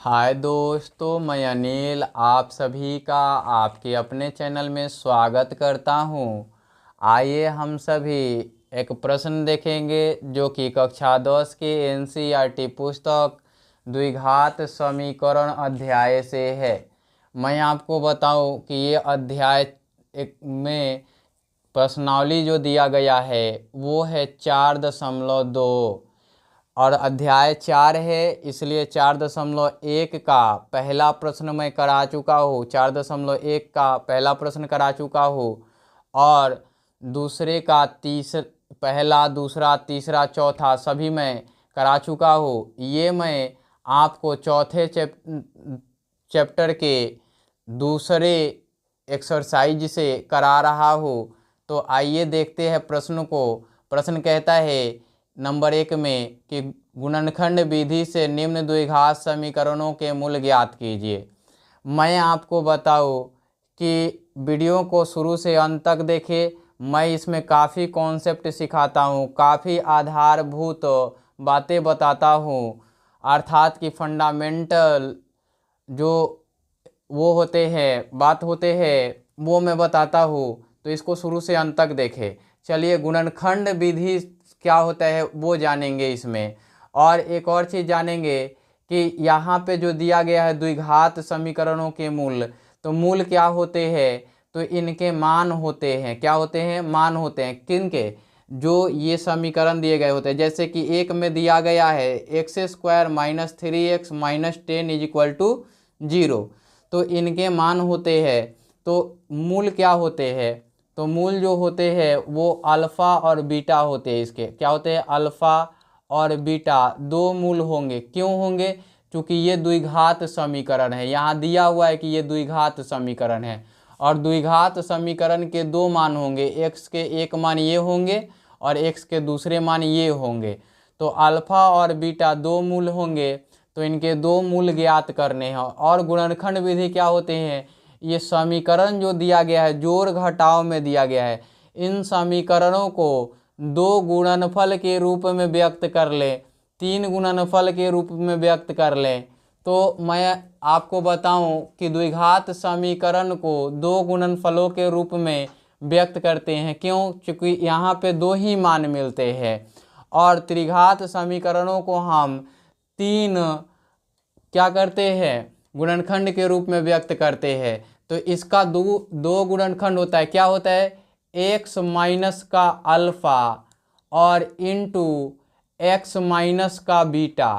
हाय दोस्तों, मैं अनिल आप सभी का आपके अपने चैनल में स्वागत करता हूँ। आइए हम सभी एक प्रश्न देखेंगे जो कि कक्षा 10 के एनसीईआरटी पुस्तक द्विघात समीकरण अध्याय से है। मैं आपको बताऊं कि ये अध्याय में प्रश्नावली जो दिया गया है वो है 4.2 और अध्याय 4 है, इसलिए 4.1 का पहला प्रश्न मैं करा चुका हूँ। 4.1 का पहला प्रश्न करा चुका हूँ और दूसरे का पहला, दूसरा, तीसरा, चौथा सभी मैं करा चुका हूँ। ये मैं आपको चौथे चैप्टर के दूसरे एक्सरसाइज से करा रहा हूँ। तो आइए देखते हैं प्रश्न को। प्रश्न कहता है नंबर 1 में कि गुणनखंड विधि से निम्न द्विघात समीकरणों के मूल ज्ञात कीजिए। मैं आपको बताऊं कि वीडियो को शुरू से अंत तक देखें। मैं इसमें काफ़ी कॉन्सेप्ट सिखाता हूं, काफ़ी आधारभूत बातें बताता हूं, अर्थात कि फंडामेंटल जो वो होते हैं, बात होते हैं, वो मैं बताता हूँ। तो इसको शुरू से अंत तक देखें। चलिए, गुणनखंड विधि क्या होता है वो जानेंगे इसमें। और एक और चीज़ जानेंगे कि यहाँ पे जो दिया गया है द्विघात समीकरणों के मूल, तो मूल क्या होते हैं? तो इनके मान होते हैं। क्या होते हैं? मान होते हैं। किनके? जो ये समीकरण दिए गए होते हैं। जैसे कि एक में दिया गया है x² - 3x - 10 = 0, तो इनके मान होते हैं। तो मूल क्या होते हैं? तो मूल जो होते हैं वो अल्फ़ा और बीटा होते हैं। इसके क्या होते हैं? अल्फ़ा और बीटा दो मूल होंगे। क्यों होंगे? क्योंकि ये द्विघात समीकरण है। यहाँ दिया हुआ है कि ये द्विघात समीकरण है और द्विघात समीकरण के दो मान होंगे। x के एक मान ये होंगे और x के दूसरे मान ये होंगे। तो अल्फ़ा और बीटा दो मूल होंगे, तो इनके दो मूल ज्ञात करने हैं। और गुणनखंड विधि क्या होते हैं? ये समीकरण जो दिया गया है, जोड़ घटाव में दिया गया है, इन समीकरणों को दो गुणनफल के रूप में व्यक्त कर लें, तीन गुणनफल के रूप में व्यक्त कर लें। तो मैं आपको बताऊं कि द्विघात समीकरण को दो गुणनफलों के रूप में व्यक्त करते हैं। क्यों? क्योंकि यहाँ पे दो ही मान मिलते हैं। और त्रिघात समीकरणों को हम तीन क्या करते हैं? गुणनखंड के रूप में व्यक्त करते हैं। तो इसका दो गुणनखंड होता है। क्या होता है? x माइनस का अल्फा और इंटू x माइनस का बीटा।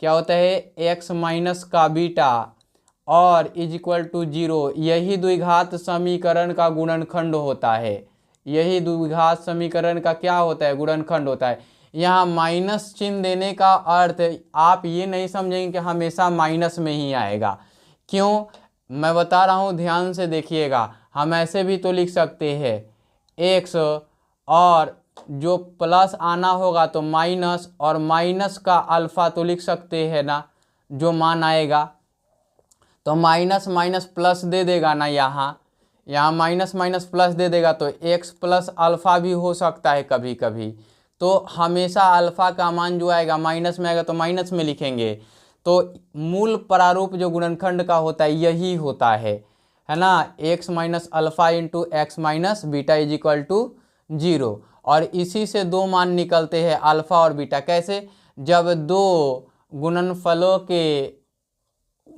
क्या होता है? x माइनस का बीटा और = 0। यही द्विघात समीकरण का गुणनखंड होता है। यही द्विघात समीकरण का क्या होता है? गुणनखंड होता है। यहाँ माइनस चिन्ह देने का अर्थ आप ये नहीं समझेंगे कि हमेशा माइनस में ही आएगा। क्यों? मैं बता रहा हूँ, ध्यान से देखिएगा। हम ऐसे भी तो लिख सकते हैं x और जो प्लस आना होगा तो माइनस, और माइनस का अल्फा तो लिख सकते हैं ना, जो मान आएगा। तो माइनस माइनस प्लस दे देगा ना, यहाँ माइनस माइनस प्लस दे देगा, तो x प्लस अल्फ़ा भी हो सकता है कभी कभी। तो हमेशा अल्फ़ा का मान जो आएगा माइनस में आएगा, तो माइनस में लिखेंगे। तो मूल प्रारूप जो गुणनखंड का होता है यही होता है ना, x minus alpha into x minus beta = 0। और इसी से दो मान निकलते हैं, अल्फ़ा और बीटा। कैसे? जब दो गुणनफलों के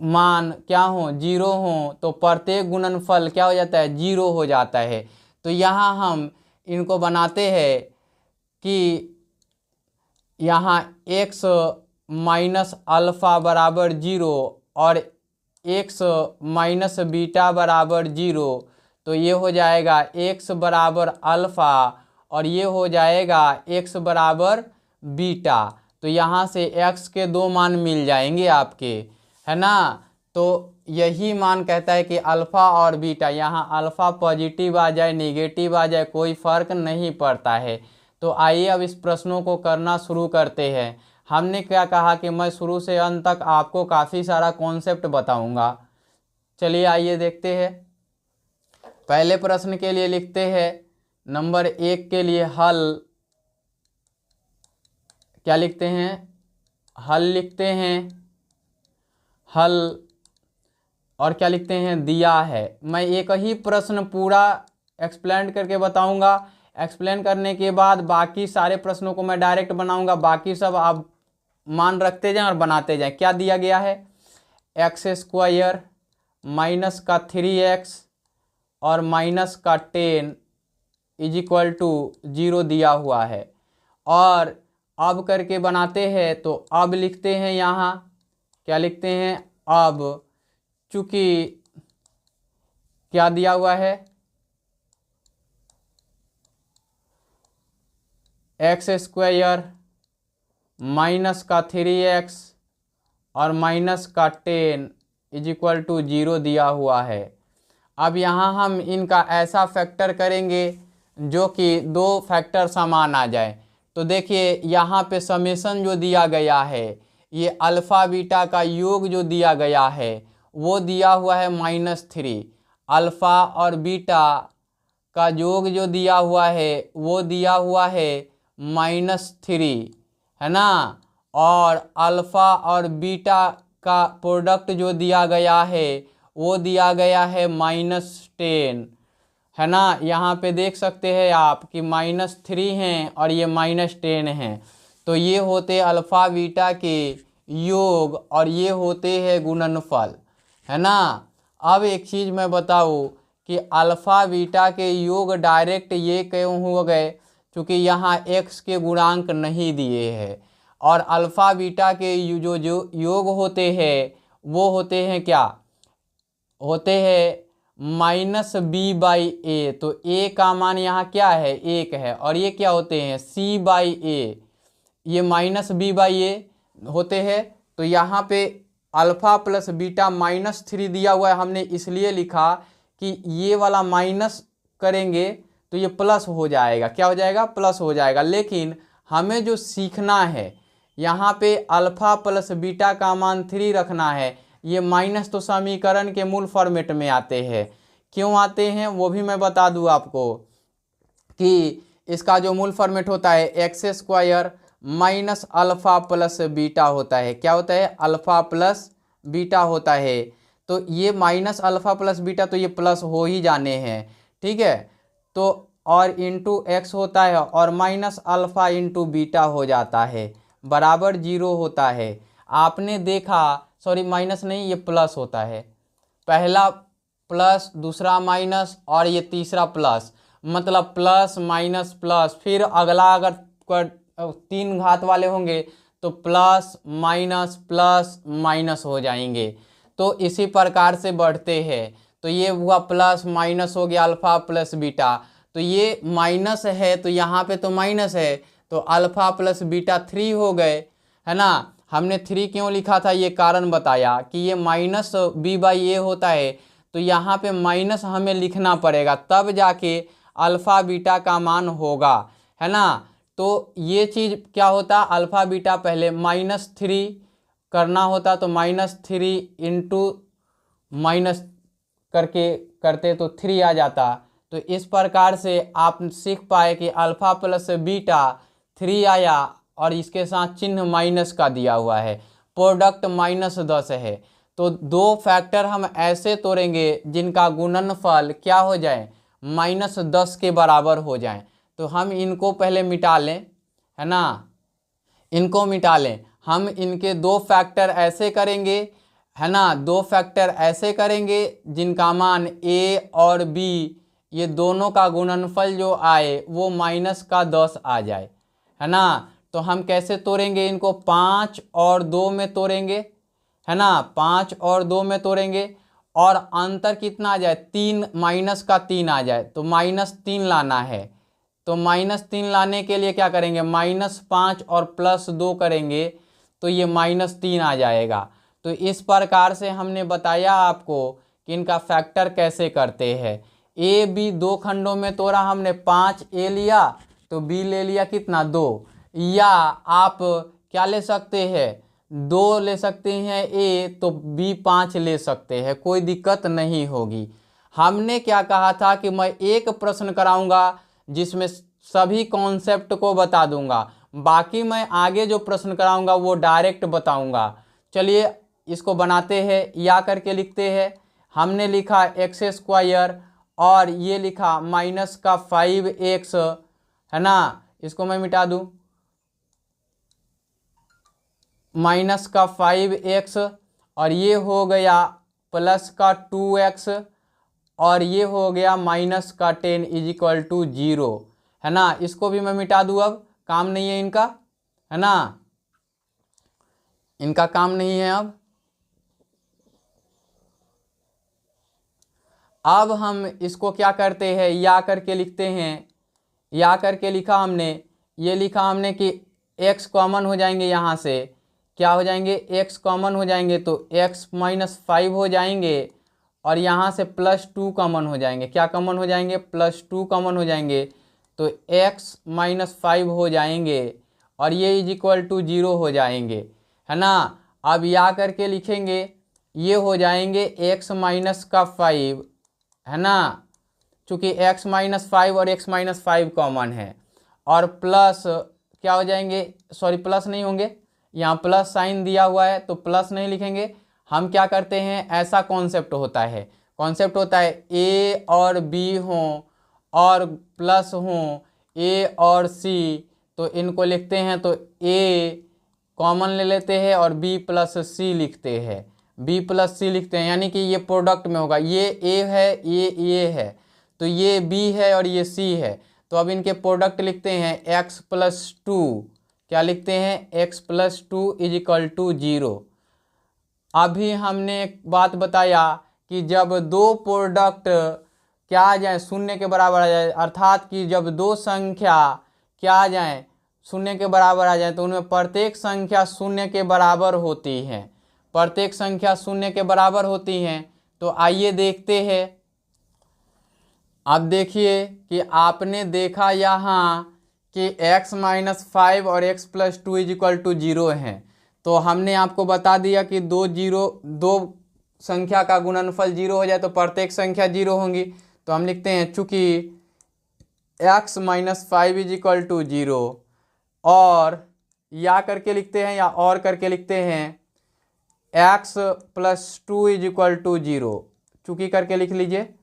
मान क्या हो? 0 हो, तो प्रत्येक गुणनफल क्या हो जाता है? 0 हो जाता है। तो यहाँ हम इनको बनाते हैं कि यहाँ x माइनस अल्फ़ा बराबर 0 और x माइनस बीटा बराबर 0। तो ये हो जाएगा x बराबर अल्फ़ा और ये हो जाएगा x बराबर बीटा। तो यहाँ से x के दो मान मिल जाएंगे आपके, है ना। तो यही मान कहता है कि अल्फ़ा और बीटा, यहाँ अल्फ़ा पॉजिटिव आ जाए नेगेटिव आ जाए कोई फ़र्क नहीं पड़ता है। तो आइए अब इस प्रश्नों को करना शुरू करते हैं। हमने क्या कहा कि मैं शुरू से अंत तक आपको काफ़ी सारा कॉन्सेप्ट बताऊंगा। चलिए आइए देखते हैं। पहले प्रश्न के लिए लिखते हैं नंबर 1 के लिए हल। क्या लिखते हैं? हल लिखते हैं। हल और क्या लिखते हैं दिया है। मैं एक ही प्रश्न पूरा एक्सप्लेन करके बताऊंगा। एक्सप्लेन करने के बाद बाकी सारे प्रश्नों को मैं डायरेक्ट बनाऊंगा, बाकी सब आप मान रखते जाएं और बनाते जाएं। क्या दिया गया है, एक्स स्क्वायर माइनस का 3x और माइनस का 10 इज इक्वल टू 0 दिया हुआ है। और अब करके बनाते हैं, तो अब लिखते हैं यहाँ, क्या लिखते हैं अब, चूंकि क्या दिया हुआ है, एक्स स्क्वायर माइनस का 3x और माइनस का 10 इज इक्वल टू 0 दिया हुआ है। अब यहाँ हम इनका ऐसा फैक्टर करेंगे जो कि दो फैक्टर समान आ जाए। तो देखिए यहाँ पे समेशन जो दिया गया है, ये अल्फ़ा बीटा का योग जो दिया गया है वो दिया हुआ है -3। अल्फ़ा और बीटा का योग जो दिया हुआ है वो दिया हुआ है -3, है ना। और अल्फ़ा और बीटा का प्रोडक्ट जो दिया गया है वो दिया गया है -10, है ना। यहाँ पे देख सकते हैं आप कि -3 हैं और ये -10 हैं। तो ये होते अल्फ़ा बीटा के योग और ये होते हैं गुणनफल, है ना। अब एक चीज़ मैं बताऊँ कि अल्फ़ा बीटा के योग डायरेक्ट ये क्यों हो गए, क्योंकि यहाँ x के गुणांक नहीं दिए हैं। और अल्फ़ा बीटा के जो योग होते हैं वो होते हैं क्या, होते हैं -b/a। तो a का मान यहाँ क्या है, 1 है, और ये क्या होते हैं c/a, ये -b/a होते हैं। तो यहाँ पे अल्फ़ा प्लस बीटा -3 दिया हुआ है, हमने इसलिए लिखा कि ये वाला माइनस करेंगे तो ये प्लस हो जाएगा, क्या हो जाएगा, प्लस हो जाएगा। लेकिन हमें जो सीखना है यहाँ पे अल्फ़ा प्लस बीटा का मान 3 रखना है। ये माइनस तो समीकरण के मूल फॉर्मेट में आते हैं, क्यों आते हैं वो भी मैं बता दूँ आपको कि इसका जो मूल फॉर्मेट होता है x square minus alpha plus beta होता है। क्या होता है, अल्फ़ा प्लस बीटा होता है। तो ये माइनस अल्फ़ा प्लस बीटा तो ये प्लस हो ही जाने हैं, ठीक है। तो और इंटू एक्स होता है और माइनस अल्फ़ा इंटू बीटा हो जाता है, बराबर 0 होता है। आपने देखा, सॉरी माइनस नहीं, ये प्लस होता है, पहला प्लस दूसरा माइनस और ये तीसरा प्लस, मतलब प्लस माइनस प्लस। फिर अगला अगर 3 घात वाले होंगे तो प्लस माइनस प्लस माइनस हो जाएंगे। तो इसी प्रकार से बढ़ते हैं। तो ये हुआ प्लस माइनस हो गया अल्फ़ा प्लस बीटा। तो ये माइनस है तो यहाँ पे तो माइनस है, तो अल्फ़ा प्लस बीटा 3 हो गए, है ना। हमने 3 क्यों लिखा था ये कारण बताया कि ये -b/a होता है। तो यहाँ पे माइनस हमें लिखना पड़ेगा, तब जाके अल्फ़ा बीटा का मान होगा, है ना। तो ये चीज़ क्या होता, अल्फ़ा बीटा पहले -3 करना होता, तो -3 इंटू माइनस करके करते तो 3 आ जाता। तो इस प्रकार से आप सीख पाए कि अल्फ़ा प्लस बीटा 3 आया और इसके साथ चिन्ह माइनस का दिया हुआ है, प्रोडक्ट -10 है। तो दो फैक्टर हम ऐसे तोड़ेंगे जिनका गुणनफल क्या हो जाए, -10 के बराबर हो जाए। तो हम इनको पहले मिटा लें, है ना, इनको मिटा लें। हम इनके दो फैक्टर ऐसे करेंगे, है ना, दो फैक्टर ऐसे करेंगे जिनका मान a और b ये दोनों का गुणनफल जो आए वो -10 आ जाए, है ना। तो हम कैसे तोड़ेंगे इनको, 5 और 2 में तोड़ेंगे, है ना, 5 और 2 में तोड़ेंगे। और अंतर कितना आ जाए, 3 -3 आ जाए, तो -3 लाना है। तो -3 लाने के लिए क्या करेंगे, -5 और +2 करेंगे तो ये -3 आ जाएगा। तो इस प्रकार से हमने बताया आपको कि इनका फैक्टर कैसे करते हैं। ए बी दो खंडों में तोड़ा हमने, 5 ए लिया तो बी ले लिया कितना, 2। या आप क्या ले सकते हैं, 2 ले सकते हैं ए तो बी 5 ले सकते हैं, कोई दिक्कत नहीं होगी। हमने क्या कहा था कि मैं एक प्रश्न कराऊंगा जिसमें सभी कॉन्सेप्ट को बता दूंगा, बाकी मैं आगे जो प्रश्न कराऊंगा वो डायरेक्ट बताऊंगा। चलिए इसको बनाते हैं या करके लिखते हैं। हमने लिखा एक्स स्क्वायर और ये लिखा माइनस का 5x, है ना, इसको मैं मिटा दूं, माइनस का 5x और ये हो गया प्लस का 2x और ये हो गया माइनस का 10 इज इक्वल टू 0, है ना। इसको भी मैं मिटा दूं, अब काम नहीं है इनका, है ना, इनका काम नहीं है। अब हम इसको क्या करते हैं, या करके लिखते हैं। या करके लिखा हमने, ये लिखा हमने कि x कॉमन हो जाएंगे, यहाँ से क्या हो जाएंगे, x कॉमन हो जाएंगे तो x माइनस 5 हो जाएंगे और यहाँ से +2 कॉमन हो जाएंगे। क्या कॉमन हो जाएंगे, +2 कॉमन हो जाएंगे तो x माइनस 5 हो जाएंगे और ये इज इक्वल टू 0 हो जाएंगे, है ना। अब या करके लिखेंगे, ये हो जाएंगे x माइनस का 5, है ना, चूँकि x माइनस 5 और x माइनस 5 कॉमन है, और प्लस क्या हो जाएंगे, सॉरी प्लस नहीं होंगे, यहाँ प्लस साइन दिया हुआ है तो प्लस नहीं लिखेंगे। हम क्या करते हैं, ऐसा कॉन्सेप्ट होता है, कॉन्सेप्ट होता है a और b हों और प्लस हों a और c, तो इनको लिखते हैं तो a कॉमन ले लेते हैं और b प्लस c लिखते हैं, b प्लस c लिखते हैं, यानी कि ये प्रोडक्ट में होगा, ये a है ये है, तो ये b है और ये c है, तो अब इनके प्रोडक्ट लिखते हैं x प्लस 2, क्या लिखते हैं, x plus 2 is equal to 0। अभी हमने एक बात बताया कि जब दो प्रोडक्ट क्या आ जाए, शून्य के बराबर आ जाए, अर्थात कि जब दो संख्या क्या आ जाए, शून्य के बराबर आ जाए, तो उनमें प्रत्येक संख्या शून्य के बराबर होती है, प्रत्येक संख्या शून्य के बराबर होती हैं। तो आइए देखते हैं। अब देखिए कि आपने देखा यहाँ कि x माइनस 5 और x plus 2 is equal to 0 है, तो हमने आपको बता दिया कि दो संख्या का गुणनफल 0 हो जाए तो प्रत्येक संख्या 0 होंगी। तो हम लिखते हैं चूँकि x minus 5 is equal to 0, और या करके लिखते हैं या और करके लिखते हैं x plus 2 is equal to 0, चूँकि करके लिख लीजिए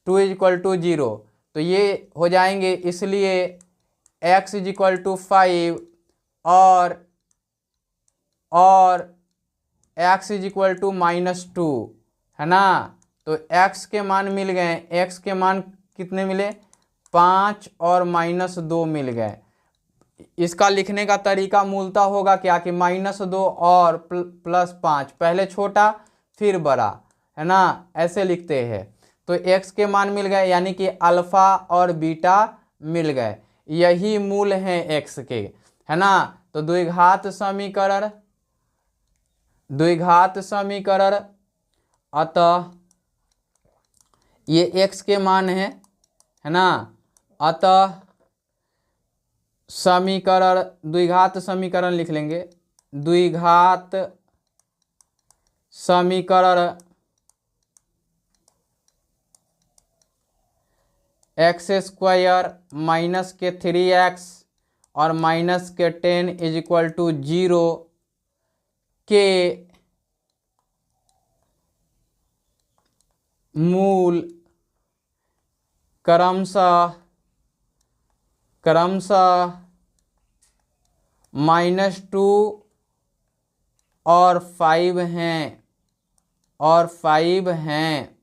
2 इज इक्वल टू 0, तो ये हो जाएंगे, इसलिए x इज इक्वल टू 5 और x इज इक्वल टू -2, है ना। तो x के मान मिल गए, x के मान कितने मिले, 5 और -2 मिल गए। इसका लिखने का तरीका मूलतः होगा क्या कि -2 और +5, पहले छोटा फिर बड़ा, है ना, ऐसे लिखते हैं। तो x के मान मिल गए, यानी कि अल्फा और बीटा मिल गए, यही मूल हैं x के, है ना। तो द्विघात समीकरण अतः ये x के मान है ना, अतः समीकरण, द्विघात समीकरण लिख लेंगे, द्विघात समीकरण एक्स स्क्वायर माइनस के 3x और माइनस के 10 इज इक्वल टू 0 के मूल क्रमशः -2 और 5 हैं।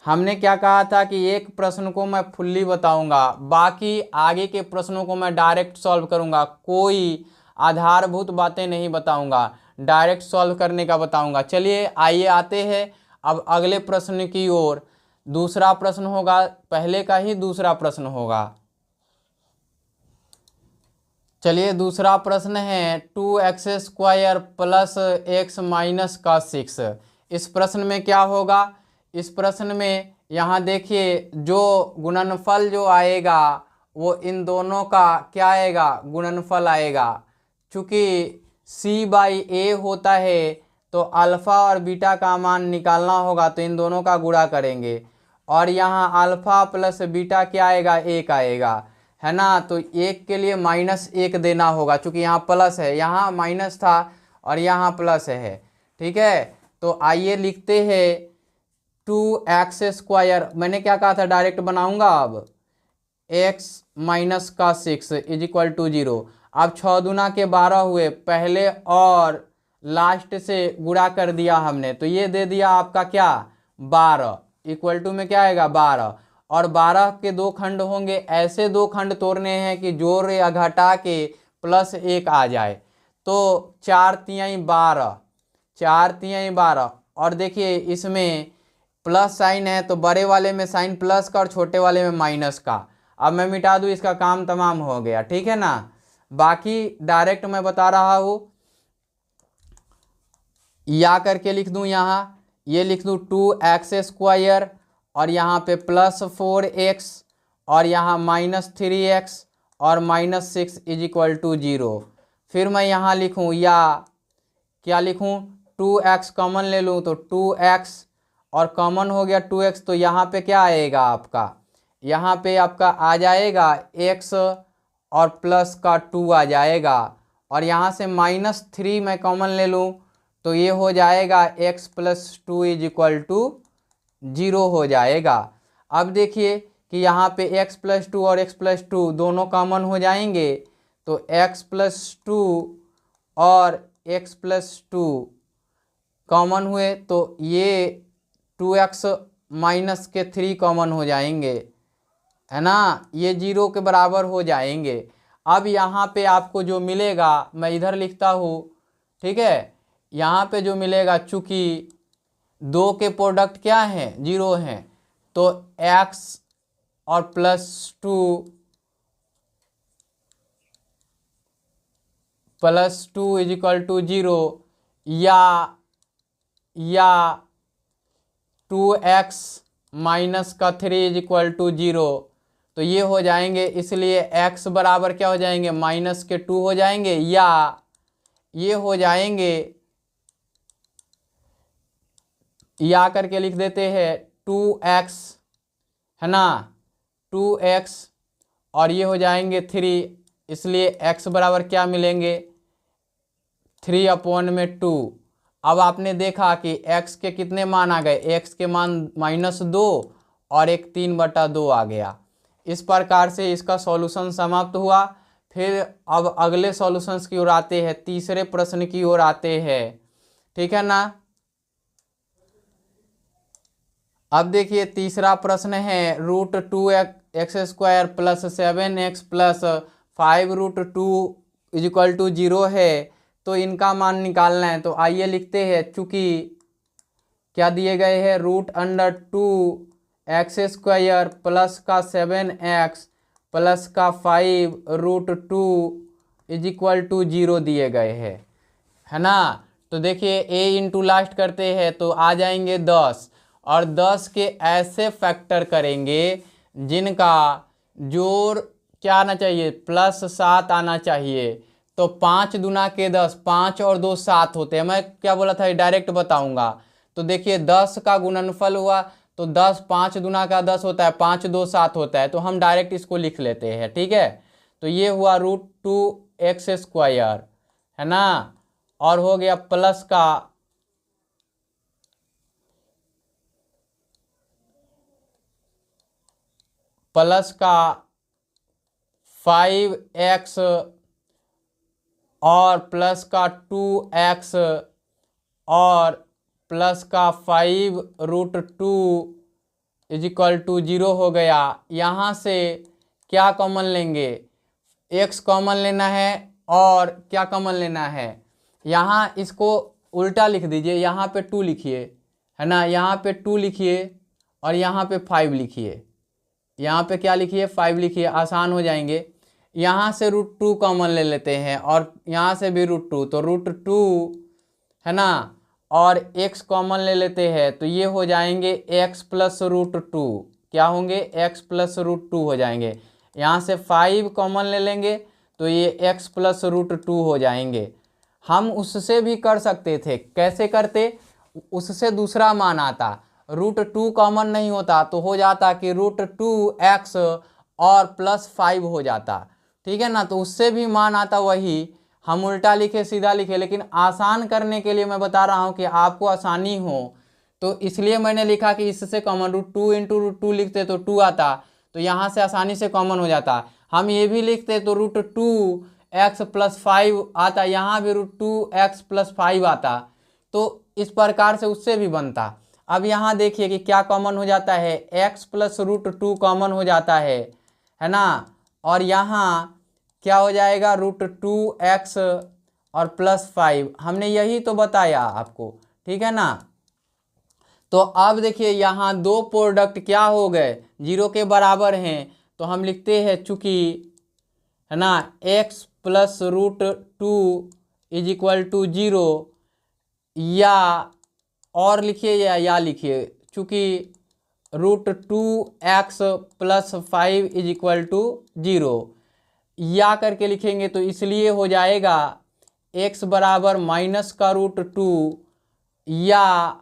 हमने क्या कहा था कि एक प्रश्न को मैं फुल्ली बताऊंगा, बाकी आगे के प्रश्नों को मैं डायरेक्ट सॉल्व करूंगा, कोई आधारभूत बातें नहीं बताऊंगा, डायरेक्ट सॉल्व करने का बताऊंगा। चलिए आइए आते हैं अब अगले प्रश्न की ओर। दूसरा प्रश्न होगा, पहले का ही दूसरा प्रश्न होगा। चलिए दूसरा प्रश्न है 2x² प्लस x माइनस का 6। इस प्रश्न में क्या होगा, इस प्रश्न में यहाँ देखिए जो गुणनफल जो आएगा वो इन दोनों का क्या आएगा, गुणनफल आएगा। चूँकि c/a होता है तो अल्फ़ा और बीटा का मान निकालना होगा, तो इन दोनों का गुणा करेंगे और यहाँ अल्फ़ा प्लस बीटा क्या आएगा, 1 आएगा, है ना। तो 1 के लिए -1 देना होगा, चूँकि यहाँ प्लस है, यहाँ माइनस था और यहाँ प्लस है, ठीक है, तो आइए लिखते हैं 2x²। मैंने क्या कहा था, डायरेक्ट बनाऊंगा। अब x माइनस का 6 इज इक्वल टू 0। अब 6 दूना के 12 हुए, पहले और लास्ट से गुणा कर दिया हमने, तो ये दे दिया आपका क्या 12, इक्वल टू में क्या आएगा 12। और 12 के दो खंड होंगे, ऐसे दो खंड तोड़ने हैं कि जोड़ या घटा के +1 आ जाए। तो 4 तिहाई 12, 4 तिहाई 12। और देखिए इसमें प्लस साइन है, तो बड़े वाले में साइन प्लस का और छोटे वाले में माइनस का। अब मैं मिटा दूं, इसका काम तमाम हो गया, ठीक है ना। बाकी डायरेक्ट मैं बता रहा हूं, या करके लिख दूं, यहाँ ये लिख दूं 2x² और यहाँ पे +4x और यहाँ -3x और -6 इज इक्वल टू 0। फिर मैं यहाँ लिखूं, या क्या लिखूं, 2x कॉमन ले लूं तो 2x और कॉमन हो गया 2x, तो यहाँ पे क्या आएगा आपका, यहाँ पे आपका आ जाएगा x और प्लस का 2 आ जाएगा। और यहाँ से -3 मैं कॉमन ले लूँ तो ये हो जाएगा x + 2 इज इक्वल टू 0 हो जाएगा। अब देखिए कि यहाँ पे x + 2 और x + 2 दोनों कॉमन हो जाएंगे, तो x + 2 और x + 2 कॉमन हुए तो ये 2x माइनस के 3 कॉमन हो जाएंगे, है ना, ये 0 के बराबर हो जाएंगे। अब यहाँ पे आपको जो मिलेगा मैं इधर लिखता हूँ, ठीक है। यहाँ पे जो मिलेगा, चूंकि 2 के प्रोडक्ट क्या हैं 0 हैं, तो x और +2 इज इक्वल टू 0, या 2x माइनस का 3 इज इक्वल टू 0, तो ये हो जाएंगे। इसलिए x बराबर क्या हो जाएंगे, -2 हो जाएंगे, या ये हो जाएंगे, या करके लिख देते हैं 2x, है ना, 2x और ये हो जाएंगे 3। इसलिए x बराबर क्या मिलेंगे, 3/2। अब आपने देखा कि x के कितने मान आ गए, x के मान -2 और एक 3/2 आ गया। इस प्रकार से इसका सॉल्यूशन समाप्त हुआ। फिर अब अगले सॉल्यूशंस की ओर आते हैं, तीसरे प्रश्न की ओर आते हैं, ठीक है ना। अब देखिए तीसरा प्रश्न है, √2x² + 7x + 5√2 is equal to 0 है, तो इनका मान निकालना है। तो आइए लिखते हैं, चूंकि क्या दिए गए हैं, √2x² प्लस का 7x प्लस का 5√2 इज इक्वल टू 0 दिए गए हैं, है ना। तो देखिए a इंटू लास्ट करते हैं तो आ जाएंगे 10, और 10 के ऐसे फैक्टर करेंगे जिनका जोड़ क्या आना चाहिए, +7 आना चाहिए। तो 5 दूना के 10, 5 और 2 7 होते हैं। मैं क्या बोला था, डायरेक्ट बताऊंगा। तो देखिए 10 का गुणनफल हुआ तो 10, 5 दूना का 10 होता है, 5 2 7 होता है, तो हम डायरेक्ट इसको लिख लेते हैं, ठीक है। तो ये हुआ √2x², है ना, और हो गया प्लस का 5x और प्लस का 2x और प्लस का 5√2 इज इक्वल टू 0 हो गया। यहाँ से क्या कॉमन लेंगे, x कॉमन लेना है और क्या कॉमन लेना है, यहाँ इसको उल्टा लिख दीजिए, यहाँ पे 2 लिखिए, है ना, यहाँ पे 2 लिखिए और यहाँ पे 5 लिखिए, यहाँ पे क्या लिखिए 5 लिखिए, आसान हो जाएंगे। यहाँ से √2 कॉमन ले लेते हैं और यहाँ से भी √2, तो √2, है ना, और x कॉमन ले लेते हैं तो ये हो जाएंगे x + √2, क्या होंगे x + √2 हो जाएंगे। यहाँ से 5 कॉमन ले लेंगे तो ये x + √2 हो जाएंगे। हम उससे भी कर सकते थे, कैसे करते, उससे दूसरा मान आता, √2 कॉमन नहीं होता तो हो जाता कि √2x और +5 हो जाता, ठीक है ना, तो उससे भी मान आता वही। हम उल्टा लिखे सीधा लिखे, लेकिन आसान करने के लिए मैं बता रहा हूँ कि आपको आसानी हो, तो इसलिए मैंने लिखा कि इससे कॉमन √2 इंटू √2 लिखते तो 2 आता, तो यहाँ से आसानी से कॉमन हो जाता। हम ये भी लिखते तो √2x+5 आता, यहाँ भी √2x+5 आता, तो इस प्रकार से उससे भी बनता। अब यहाँ देखिए कि क्या कॉमन हो जाता है, x प्लस √2 कॉमन हो जाता है ना, और यहाँ क्या हो जाएगा √2x और +5, हमने यही तो बताया आपको, ठीक है ना। तो अब देखिए यहाँ दो प्रोडक्ट क्या हो गए, 0 के बराबर हैं, तो हम लिखते हैं चूंकि है ना x plus √2 is equal to 0, या और लिखिए या लिखिए चूंकि √2x+5 इज इक्वल टू 0, या करके लिखेंगे तो इसलिए हो जाएगा x बराबर माइनस का √2, या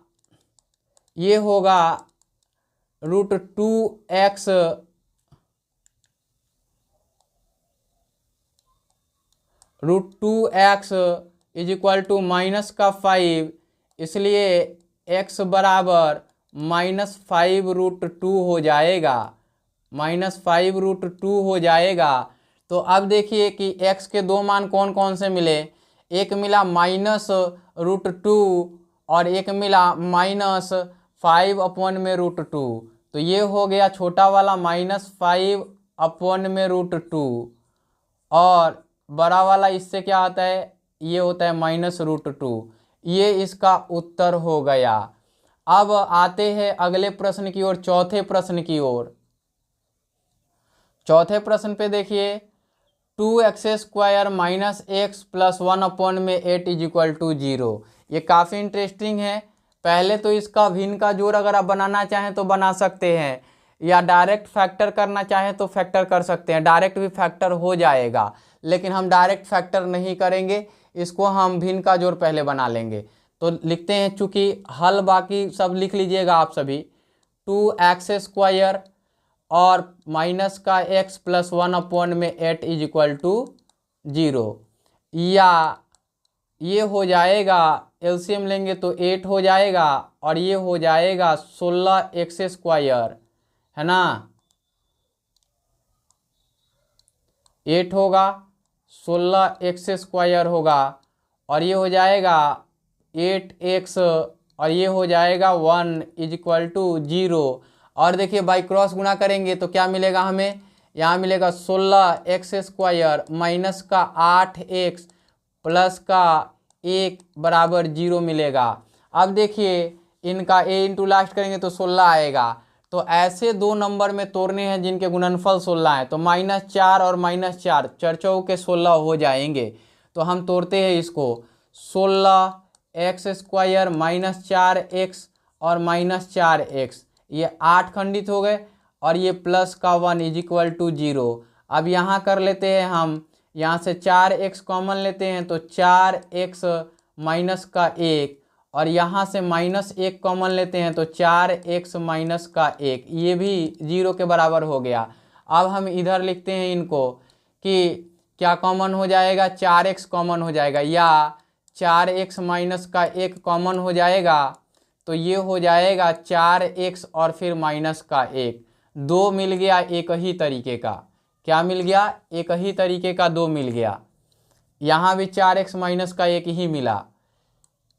ये होगा √2x is equal to minus का 5, इसलिए x बराबर -5√2 हो जाएगा, -5√2 हो जाएगा। तो अब देखिए कि x के दो मान कौन कौन से मिले, एक मिला -√2 और एक मिला -5/√2, तो ये हो गया छोटा वाला -5/√2, और बड़ा वाला इससे क्या आता है, ये होता है -√2। ये इसका उत्तर हो गया। अब आते हैं अगले प्रश्न की ओर, चौथे प्रश्न की ओर। चौथे प्रश्न पे देखिए 2x² - x + 1/8 is equal to 0। ये काफ़ी इंटरेस्टिंग है। पहले तो इसका भिन्न का जोड़ अगर आप बनाना चाहें तो बना सकते हैं, या डायरेक्ट फैक्टर करना चाहें तो फैक्टर कर सकते हैं, डायरेक्ट भी फैक्टर हो जाएगा, लेकिन हम डायरेक्ट फैक्टर नहीं करेंगे, इसको हम भिन्न का जोड़ पहले बना लेंगे। तो लिखते हैं, चूंकि हल बाकी सब लिख लीजिएगा आप सभी, 2x² और माइनस का x + 1/8 इज इक्वल टू 0, या ये हो जाएगा एलसीएम लेंगे तो 8 हो जाएगा, और ये हो जाएगा 16x², है ना, 8 होगा, 16x² होगा, और ये हो जाएगा 8x, और ये हो जाएगा 1 इज इक्वल टू 0। और देखिए बाई क्रॉस गुणा करेंगे तो क्या मिलेगा हमें, यहाँ मिलेगा 16x² माइनस का 8x प्लस का 1 बराबर 0 मिलेगा। अब देखिए इनका a इंटू लास्ट करेंगे तो 16 आएगा। तो ऐसे दो नंबर में तोड़ने हैं जिनके गुणनफल 16 है, तो -4 और -4 4 के 16 हो जाएंगे। तो हम तोड़ते हैं इसको, 16x² -4x और -4x, ये 8 खंडित हो गए, और ये प्लस का 1 इज इक्वल टू 0। अब यहाँ कर लेते हैं हम, यहाँ से 4x कॉमन लेते हैं तो 4x माइनस का 1, और यहाँ से -1 कॉमन लेते हैं तो 4x माइनस का 1, ये भी 0 के बराबर हो गया। अब हम इधर लिखते हैं इनको कि क्या कॉमन हो जाएगा, 4x कॉमन हो जाएगा, या 4x माइनस का 1 कॉमन हो जाएगा, तो ये हो जाएगा 4x और फिर माइनस का 1, 2 मिल गया एक ही तरीके का। क्या मिल गया, एक ही तरीके का 2 मिल गया। यहाँ भी 4x माइनस का 1 ही मिला,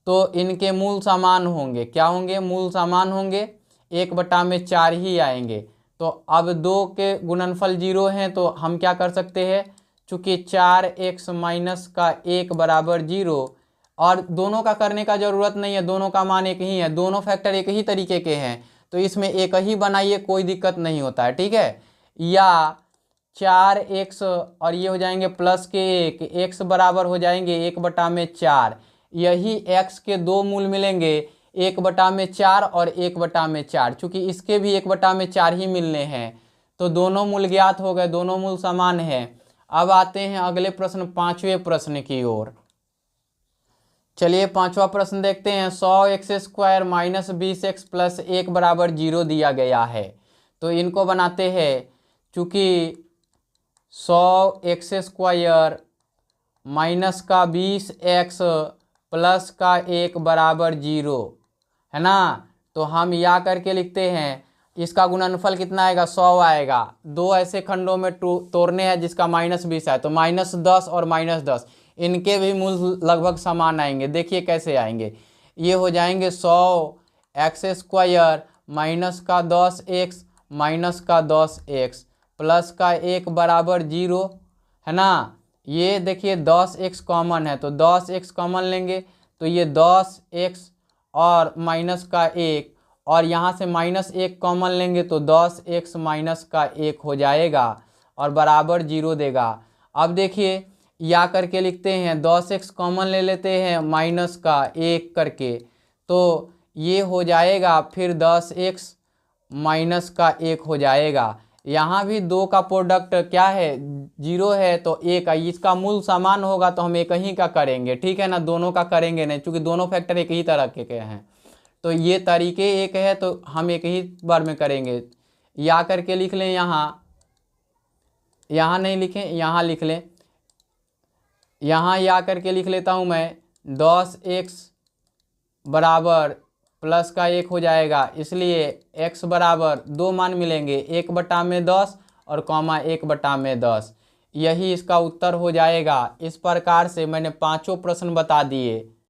तो इनके मूल समान होंगे। क्या होंगे, मूल समान होंगे, 1/4 ही आएंगे। तो अब 2 के गुणनफल 0 हैं, तो हम क्या कर सकते हैं, चूँकि 4x माइनस का 1 बराबर 0, और दोनों का करने का ज़रूरत नहीं है, दोनों का मान एक ही है, दोनों फैक्टर एक ही तरीके के हैं, तो इसमें एक ही बनाइए, कोई दिक्कत नहीं होता है, ठीक है। या 4x और ये हो जाएंगे प्लस के 1, x बराबर हो जाएंगे 1/4, यही x के दो मूल मिलेंगे, 1/4 और 1/4, चूँकि इसके भी 1/4 ही मिलने हैं, तो दोनों मूल ज्ञात हो गए, दोनों मूल समान हैं। अब आते हैं अगले प्रश्न, पांचवें प्रश्न की ओर। चलिए पांचवा प्रश्न देखते हैं। 100x² माइनस 20x प्लस 1 बराबर 0 दिया गया है, तो इनको बनाते हैं। चूँकि 100x² माइनस का 20x प्लस का 1 बराबर 0, है ना। तो हम या करके लिखते हैं, इसका गुणनफल कितना आएगा, 100 आएगा। दो ऐसे खंडों में तोड़ने हैं जिसका -20 है, तो -10 और -10 इनके भी मूल लगभग समान आएंगे। देखिए कैसे आएंगे, ये हो जाएंगे 100x² माइनस का 10x माइनस का 10x प्लस का 1 बराबर 0, है ना। ये देखिए 10x कॉमन है, तो 10x कॉमन लेंगे तो ये 10x और माइनस का 1, और यहाँ से -1 कॉमन लेंगे तो 10x माइनस का 1 हो जाएगा और बराबर 0 देगा। अब देखिए या करके लिखते हैं, 10x कॉमन ले लेते हैं माइनस का 1 करके, तो ये हो जाएगा फिर 10x माइनस का 1 हो जाएगा। यहाँ भी दो का प्रोडक्ट क्या है, 0 है, तो 1 है। इसका मूल समान होगा तो हम एक ही का करेंगे, ठीक है ना, दोनों का करेंगे नहीं, क्योंकि दोनों फैक्टर एक ही तरह के हैं। तो ये तरीके एक है तो हम एक ही बार में करेंगे। या करके लिख लें, यहाँ नहीं लिखें, यहाँ लिख लें, यहाँ या करके लिख लेता हूँ मैं, 10x बराबर प्लस का 1 हो जाएगा, इसलिए x बराबर 2 मान मिलेंगे, 1/10 और कॉमा 1/10। यही इसका उत्तर हो जाएगा। इस प्रकार से मैंने पांचों प्रश्न बता दिए।